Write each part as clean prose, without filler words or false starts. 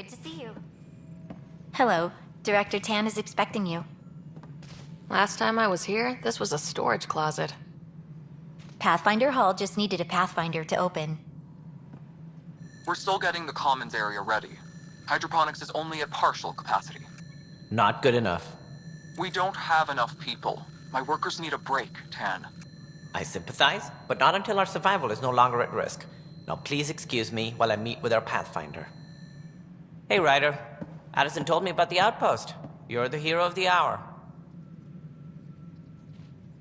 Good to see you. Hello. Director Tan is expecting you. Last time I was here, this was a storage closet. Pathfinder Hall just needed a Pathfinder to open. We're still getting the commons area ready. Hydroponics is only at partial capacity. Not good enough. We don't have enough people. My workers need a break, Tan. I sympathize, but not until our survival is no longer at risk. Now please excuse me while I meet with our Pathfinder. Hey, Ryder. Addison told me about the outpost. You're the hero of the hour.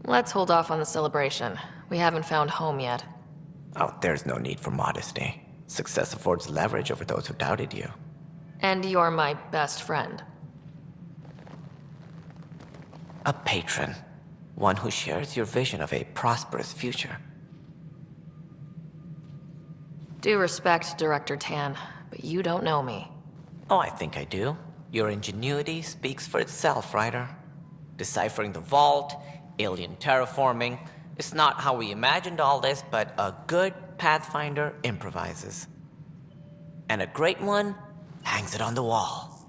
Let's hold off on the celebration. We haven't found home yet. Oh, there's no need for modesty. Success affords leverage over those who doubted you. And you're my best friend. A patron. One who shares your vision of a prosperous future. Due respect, Director Tan, but you don't know me. Oh, I think I do. Your ingenuity speaks for itself, Ryder. Deciphering the vault, alien terraforming. It's not how we imagined all this, but a good Pathfinder improvises. And a great one hangs it on the wall.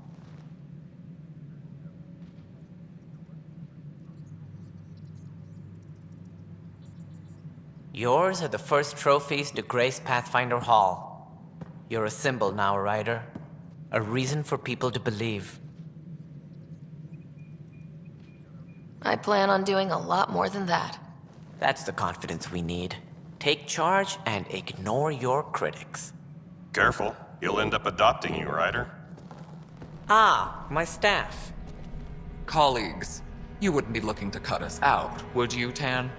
Yours are the first trophies to grace Pathfinder Hall. You're a symbol now, Ryder. A reason for people to believe. I plan on doing a lot more than that. That's the confidence we need. Take charge and ignore your critics. Careful, he'll end up adopting you, Ryder. Ah, my staff. Colleagues, you wouldn't be looking to cut us out, would you, Tan?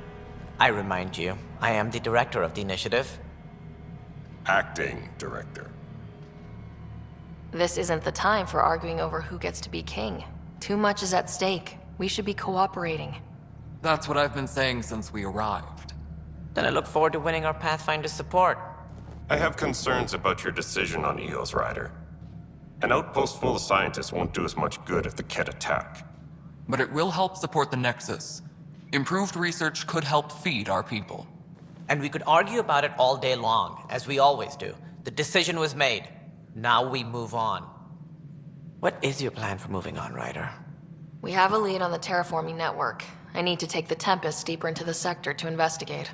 I remind you, I am the director of the initiative. Acting director. This isn't the time for arguing over who gets to be king. Too much is at stake. We should be cooperating. That's what I've been saying since we arrived. Then I look forward to winning our Pathfinder support. I have concerns about your decision on EOS, Ryder. An outpost full of scientists won't do us much good if the Kett attack. But it will help support the Nexus. Improved research could help feed our people. And we could argue about it all day long, as we always do. The decision was made. Now we move on. What is your plan for moving on, Ryder? We have a lead on the terraforming network. I need to take the Tempest deeper into the sector to investigate.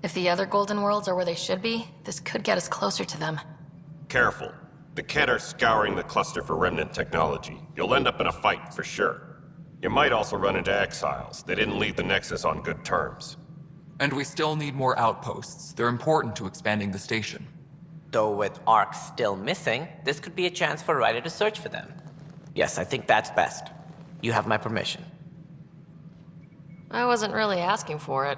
If the other Golden Worlds are where they should be, this could get us closer to them. Careful. The Kett are scouring the cluster for remnant technology. You'll end up in a fight for sure. You might also run into exiles. They didn't leave the Nexus on good terms. And we still need more outposts. They're important to expanding the station. Though with Ark still missing, this could be a chance for Ryder to search for them. Yes, I think that's best. You have my permission. I wasn't really asking for it.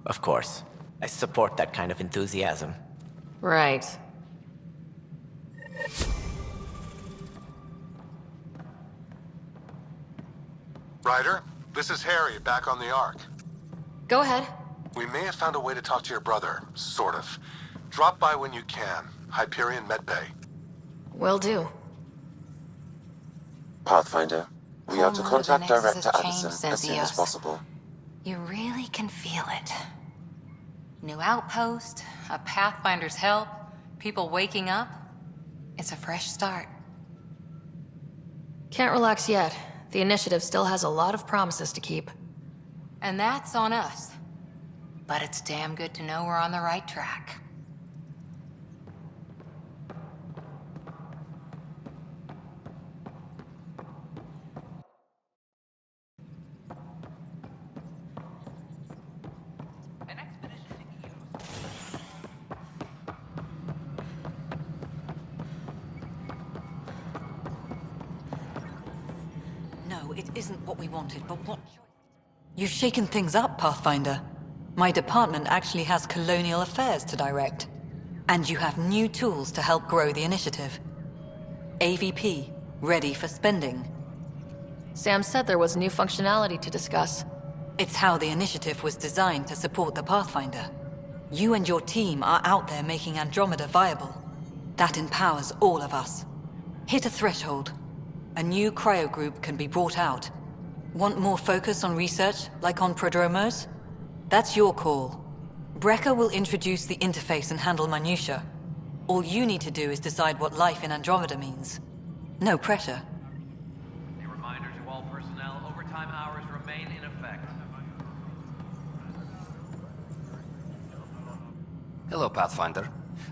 Of course. I support that kind of enthusiasm. Right. Ryder, this is Harry, back on the Ark. Go ahead. We may have found a way to talk to your brother, sort of. Drop by when you can. Hyperion Medbay. Will do. Pathfinder, we are to Whole mood of the contact Nexus Director has changed, Addison says as soon as Eos. possible. You really can feel it. New outpost, a Pathfinder's help, people waking up. It's a fresh start. Can't relax yet. The initiative still has a lot of promises to keep. And that's on us. But it's damn good to know we're on the right track. No, it isn't what we wanted, but what... You've shaken things up, Pathfinder. My department actually has colonial affairs to direct. And you have new tools to help grow the initiative. AVP, ready for spending. Sam said there was new functionality to discuss. It's how the initiative was designed to support the Pathfinder. You and your team are out there making Andromeda viable. That empowers all of us. Hit a threshold. A new cryo group can be brought out. Want more focus on research, like on Prodromos? That's your call. Brecker will introduce the interface and handle minutiae. All you need to do is decide what life in Andromeda means. No pressure. A reminder to all personnel, overtime hours remain in effect. Hello, Pathfinder.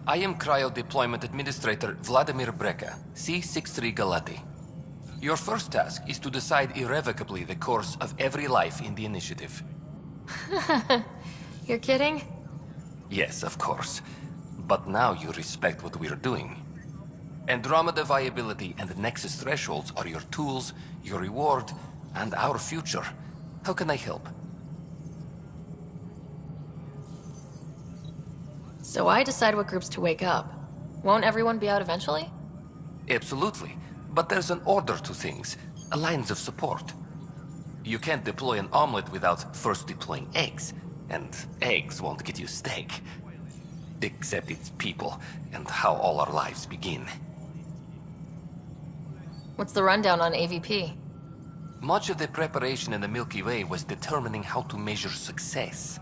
I am Cryo Deployment Administrator Vladimir Breka, C-63 Galati. Your first task is to decide irrevocably the course of every life in the initiative. You're kidding? Yes, of course. But now you respect what we're doing. Andromeda viability and Nexus thresholds are your tools, your reward, and our future. How can I help? So I decide what groups to wake up. Won't everyone be out eventually? Absolutely. But there's an order to things, lines of support. You can't deploy an omelet without first deploying eggs, and eggs won't get you steak. Except it's people, and how all our lives begin. What's the rundown on AVP? Much of the preparation in the Milky Way was determining how to measure success.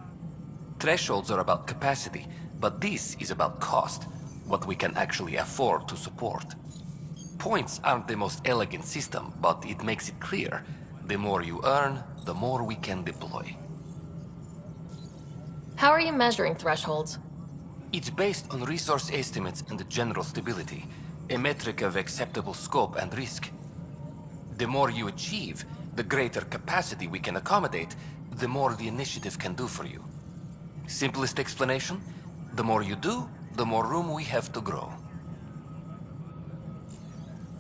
Thresholds are about capacity, but this is about cost, what we can actually afford to support. Points aren't the most elegant system, but it makes it clear. The more you earn, the more we can deploy. How are you measuring thresholds? It's based on resource estimates and general stability, a metric of acceptable scope and risk. The more you achieve, the greater capacity we can accommodate, the more the initiative can do for you. Simplest explanation? The more you do, the more room we have to grow.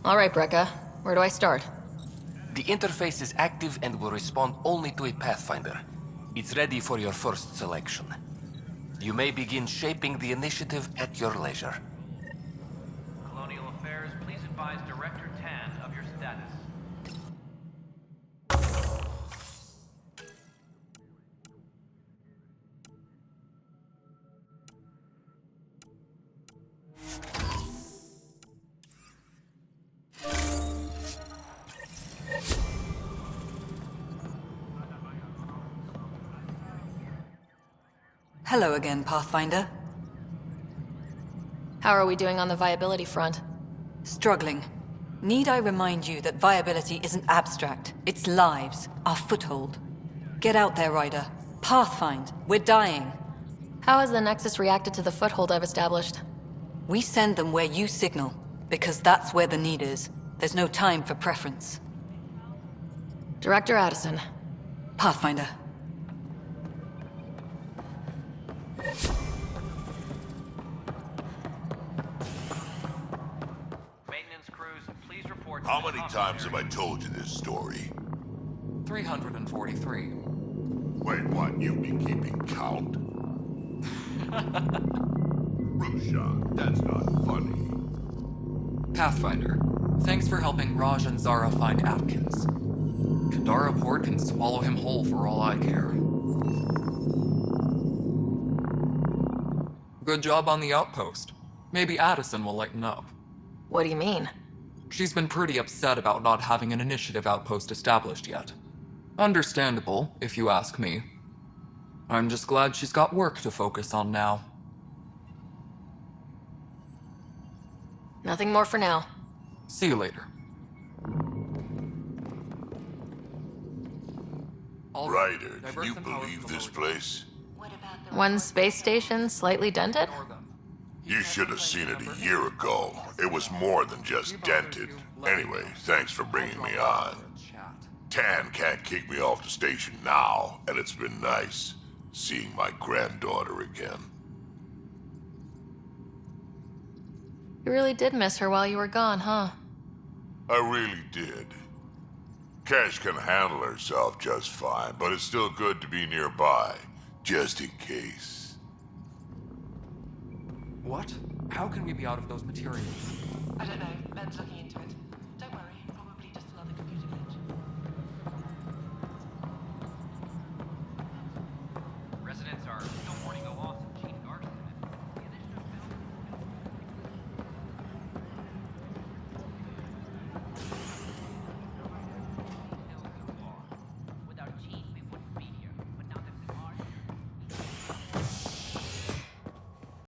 All right, Breka. Where do I start? The interface is active and will respond only to a Pathfinder. It's ready for your first selection. You may begin shaping the initiative at your leisure. Colonial Affairs, please advise Director Tan of your status. Hello again, Pathfinder. How are we doing on the viability front? Struggling. Need I remind you that viability isn't abstract? It's lives, our foothold. Get out there, Ryder. Pathfind. We're dying. How has the Nexus reacted to the foothold I've established? We send them where you signal, because that's where the need is. There's no time for preference. Director Addison. Pathfinder. Maintenance crews, please report. How many times have I told you this story? 343. Wait, what? You've been keeping count? Rusha, that's not funny. Pathfinder, thanks for helping Raj and Zara find Atkins. Kadara Port can swallow him whole for all I care. Good job on the outpost. Maybe Addison will lighten up. What do you mean? She's been pretty upset about not having an initiative outpost established yet. Understandable, if you ask me. I'm just glad she's got work to focus on now. Nothing more for now. See you later. Ryder, can you believe this place? One space station slightly dented? You should have seen it a year ago. It was more than just dented. Anyway, thanks for bringing me on. Tan can't kick me off the station now, and it's been nice seeing my granddaughter again. You really did miss her while you were gone, huh? I really did. Cash can handle herself just fine, but it's still good to be nearby, just in case. What? How can we be out of those materials? I don't know. Ben's looking into it.